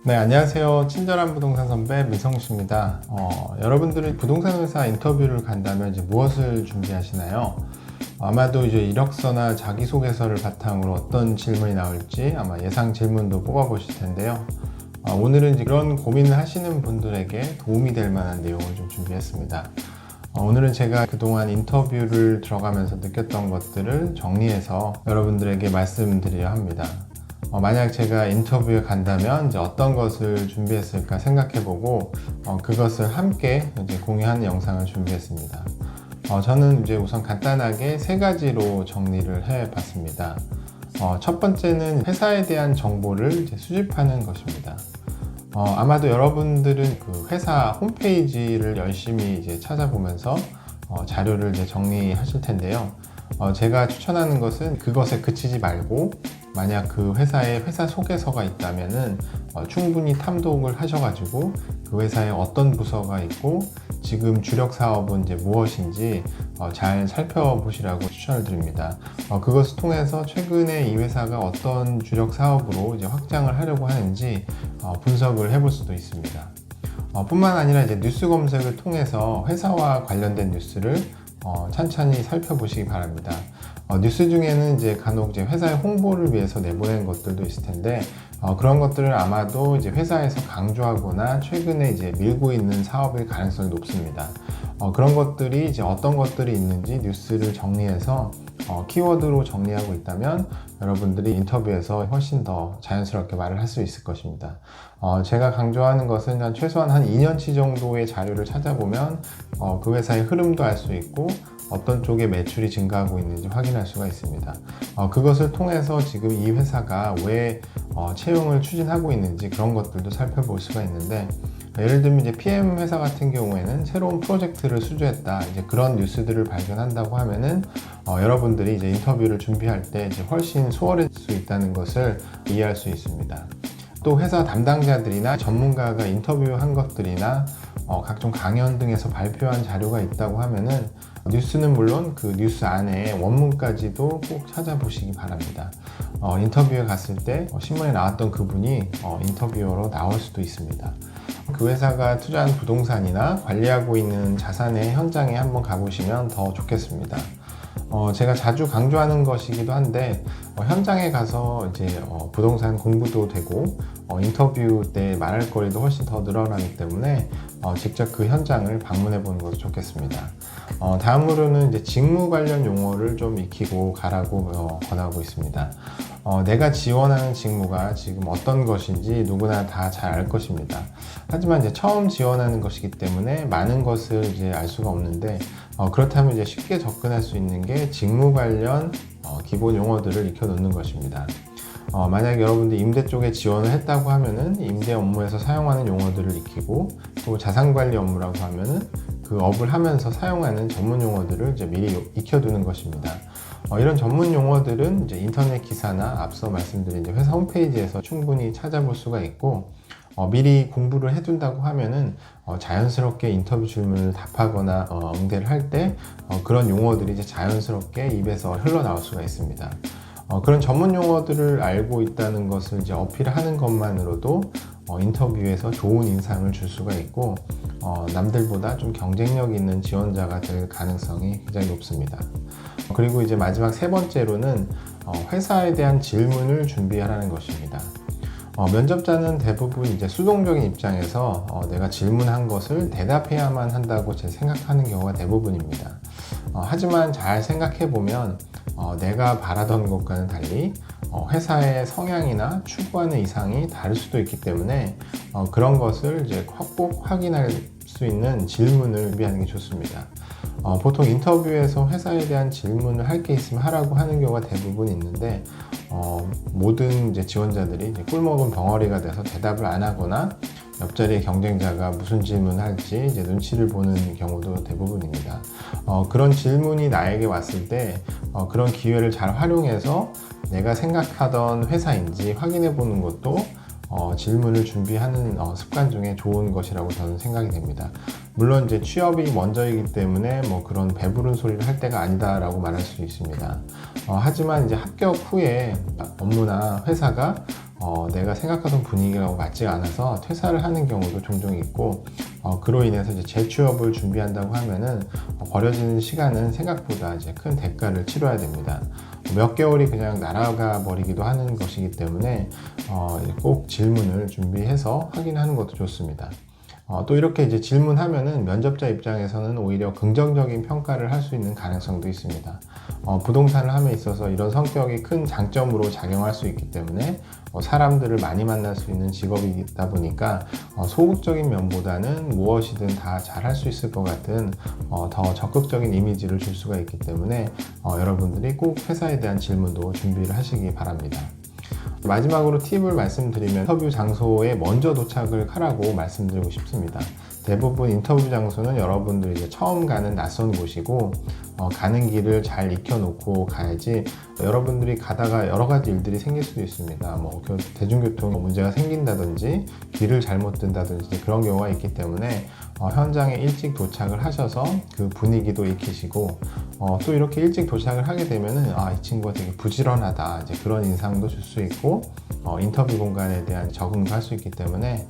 네, 안녕하세요. 친절한 부동산 선배 민성씨입니다. 여러분들이 부동산 회사 인터뷰를 간다면 이제 무엇을 준비하시나요? 아마도 이제 이력서나 자기소개서를 바탕으로 어떤 질문이 나올지 아마 예상 질문도 뽑아보실 텐데요. 오늘은 이제 그런 고민을 하시는 분들에게 도움이 될 만한 내용을 좀 준비했습니다. 오늘은 제가 그동안 인터뷰를 들어가면서 느꼈던 것들을 정리해서 여러분들에게 말씀드려야 합니다. 만약 제가 인터뷰에 간다면 이제 어떤 것을 준비했을까 생각해보고 그것을 함께 이제 공유하는 영상을 준비했습니다. 저는 이제 우선 간단하게 세 가지로 정리를 해봤습니다. 첫 번째는 회사에 대한 정보를 이제 수집하는 것입니다. 아마도 여러분들은 그 회사 홈페이지를 열심히 이제 찾아보면서 자료를 이제 정리하실 텐데요. 제가 추천하는 것은 그것에 그치지 말고 만약 그 회사에 회사 소개서가 있다면은 충분히 탐독을 하셔가지고 그 회사에 어떤 부서가 있고 지금 주력 사업은 이제 무엇인지 잘 살펴보시라고 추천을 드립니다. 그것을 통해서 최근에 이 회사가 어떤 주력 사업으로 이제 확장을 하려고 하는지 분석을 해볼 수도 있습니다. 뿐만 아니라 이제 뉴스 검색을 통해서 회사와 관련된 뉴스를 찬찬히 살펴보시기 바랍니다. 뉴스 중에는 이제 간혹 이제 회사의 홍보를 위해서 내보낸 것들도 있을 텐데 그런 것들을 아마도 이제 회사에서 강조하거나 최근에 이제 밀고 있는 사업일 가능성이 높습니다. 그런 것들이 이제 어떤 것들이 있는지 뉴스를 정리해서 키워드로 정리하고 있다면 여러분들이 인터뷰에서 훨씬 더 자연스럽게 말을 할 수 있을 것입니다. 제가 강조하는 것은 최소한 한 2년치 정도의 자료를 찾아보면 그 회사의 흐름도 알 수 있고 어떤 쪽에 매출이 증가하고 있는지 확인할 수가 있습니다. 그것을 통해서 지금 이 회사가 왜 채용을 추진하고 있는지 그런 것들도 살펴볼 수가 있는데, 예를 들면 이제 PM 회사 같은 경우에는 새로운 프로젝트를 수주했다, 이제 그런 뉴스들을 발견한다고 하면은 여러분들이 이제 인터뷰를 준비할 때 이제 훨씬 수월해질 수 있다는 것을 이해할 수 있습니다. 또 회사 담당자들이나 전문가가 인터뷰한 것들이나 각종 강연 등에서 발표한 자료가 있다고 하면은 뉴스는 물론 그 뉴스 안에 원문까지도 꼭 찾아보시기 바랍니다. 인터뷰에 갔을 때 신문에 나왔던 그분이 인터뷰어로 나올 수도 있습니다. 그 회사가 투자한 부동산이나 관리하고 있는 자산의 현장에 한번 가보시면 더 좋겠습니다. 제가 자주 강조하는 것이기도 한데 현장에 가서 이제 부동산 공부도 되고 인터뷰 때 말할 거리도 훨씬 더 늘어나기 때문에 직접 그 현장을 방문해 보는 것도 좋겠습니다. 다음으로는 이제 직무 관련 용어를 좀 익히고 가라고 권하고 있습니다. 내가 지원하는 직무가 지금 어떤 것인지 누구나 다 잘 알 것입니다. 하지만 이제 처음 지원하는 것이기 때문에 많은 것을 이제 알 수가 없는데 그렇다면 이제 쉽게 접근할 수 있는 게 직무 관련 기본 용어들을 익혀 놓는 것입니다. 만약 여러분들 임대 쪽에 지원을 했다고 하면은 임대 업무에서 사용하는 용어들을 익히고, 또 자산관리 업무라고 하면은 그 업을 하면서 사용하는 전문 용어들을 이제 미리 익혀두는 것입니다. 이런 전문 용어들은 이제 인터넷 기사나 앞서 말씀드린 이제 회사 홈페이지에서 충분히 찾아볼 수가 있고, 미리 공부를 해둔다고 하면은 자연스럽게 인터뷰 질문을 답하거나 응대를 할 때 그런 용어들이 이제 자연스럽게 입에서 흘러나올 수가 있습니다. 그런 전문 용어들을 알고 있다는 것을 이제 어필하는 것만으로도 인터뷰에서 좋은 인상을 줄 수가 있고 남들보다 좀 경쟁력 있는 지원자가 될 가능성이 굉장히 높습니다. 그리고 이제 마지막 세 번째로는 회사에 대한 질문을 준비하라는 것입니다. 면접자는 대부분 이제 수동적인 입장에서 내가 질문한 것을 대답해야만 한다고 제 생각하는 경우가 대부분입니다. 하지만 잘 생각해 보면 내가 바라던 것과는 달리 회사의 성향이나 추구하는 이상이 다를 수도 있기 때문에 그런 것을 이제 꼭 확인할 수 있는 질문을 준비하는 게 좋습니다. 보통 인터뷰에서 회사에 대한 질문을 할 게 있으면 하라고 하는 경우가 대부분 있는데 모든 이제 지원자들이 이제 꿀먹은 벙어리가 돼서 대답을 안 하거나 옆자리의 경쟁자가 무슨 질문을 할지 이제 눈치를 보는 경우도 대부분입니다. 그런 질문이 나에게 왔을 때 그런 기회를 잘 활용해서 내가 생각하던 회사인지 확인해 보는 것도 질문을 준비하는 습관 중에 좋은 것이라고 저는 생각이 됩니다. 물론 이제 취업이 먼저이기 때문에 뭐 그런 배부른 소리를 할 때가 아니다라고 말할 수 있습니다. 하지만 이제 합격 후에 업무나 회사가 내가 생각하던 분위기하고 맞지 않아서 퇴사를 하는 경우도 종종 있고, 그로 인해서 이제 재취업을 준비한다고 하면은 버려지는 시간은 생각보다 이제 큰 대가를 치러야 됩니다. 몇 개월이 그냥 날아가 버리기도 하는 것이기 때문에 꼭 질문을 준비해서 확인하는 것도 좋습니다. 또 이렇게 이제 질문하면은 면접자 입장에서는 오히려 긍정적인 평가를 할 수 있는 가능성도 있습니다. 부동산을 함에 있어서 이런 성격이 큰 장점으로 작용할 수 있기 때문에 사람들을 많이 만날 수 있는 직업이다 보니까 소극적인 면보다는 무엇이든 다 잘할 수 있을 것 같은 더 적극적인 이미지를 줄 수가 있기 때문에 여러분들이 꼭 회사에 대한 질문도 준비를 하시기 바랍니다. 마지막으로 팁을 말씀드리면 인터뷰 장소에 먼저 도착을 하라고 말씀드리고 싶습니다. 대부분 인터뷰 장소는 여러분들이 이제 처음 가는 낯선 곳이고 가는 길을 잘 익혀놓고 가야지 여러분들이 가다가 여러 가지 일들이 생길 수도 있습니다. 대중교통 문제가 생긴다든지 길을 잘못 든다든지 그런 경우가 있기 때문에 현장에 일찍 도착을 하셔서 그 분위기도 익히시고 또 이렇게 일찍 도착을 하게 되면은 이 친구가 되게 부지런하다 이제 그런 인상도 줄 수 있고 인터뷰 공간에 대한 적응도 할 수 있기 때문에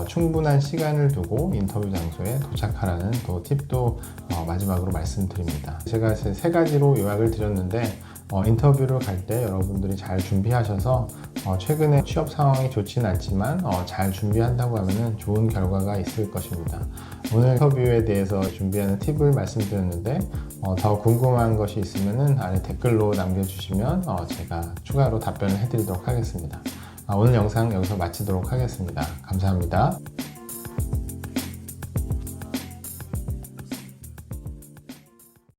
충분한 시간을 두고 인터뷰 장소에 도착하라는 또 팁도 마지막으로 말씀드립니다. 제가 3가지로 요약을 드렸는데 인터뷰를 갈 때 여러분들이 잘 준비하셔서 최근에 취업 상황이 좋지는 않지만 잘 준비한다고 하면 좋은 결과가 있을 것입니다. 오늘 인터뷰에 대해서 준비하는 팁을 말씀드렸는데 더 궁금한 것이 있으면 아래 댓글로 남겨주시면 제가 추가로 답변을 해드리도록 하겠습니다. 오늘 영상 여기서 마치도록 하겠습니다. 감사합니다.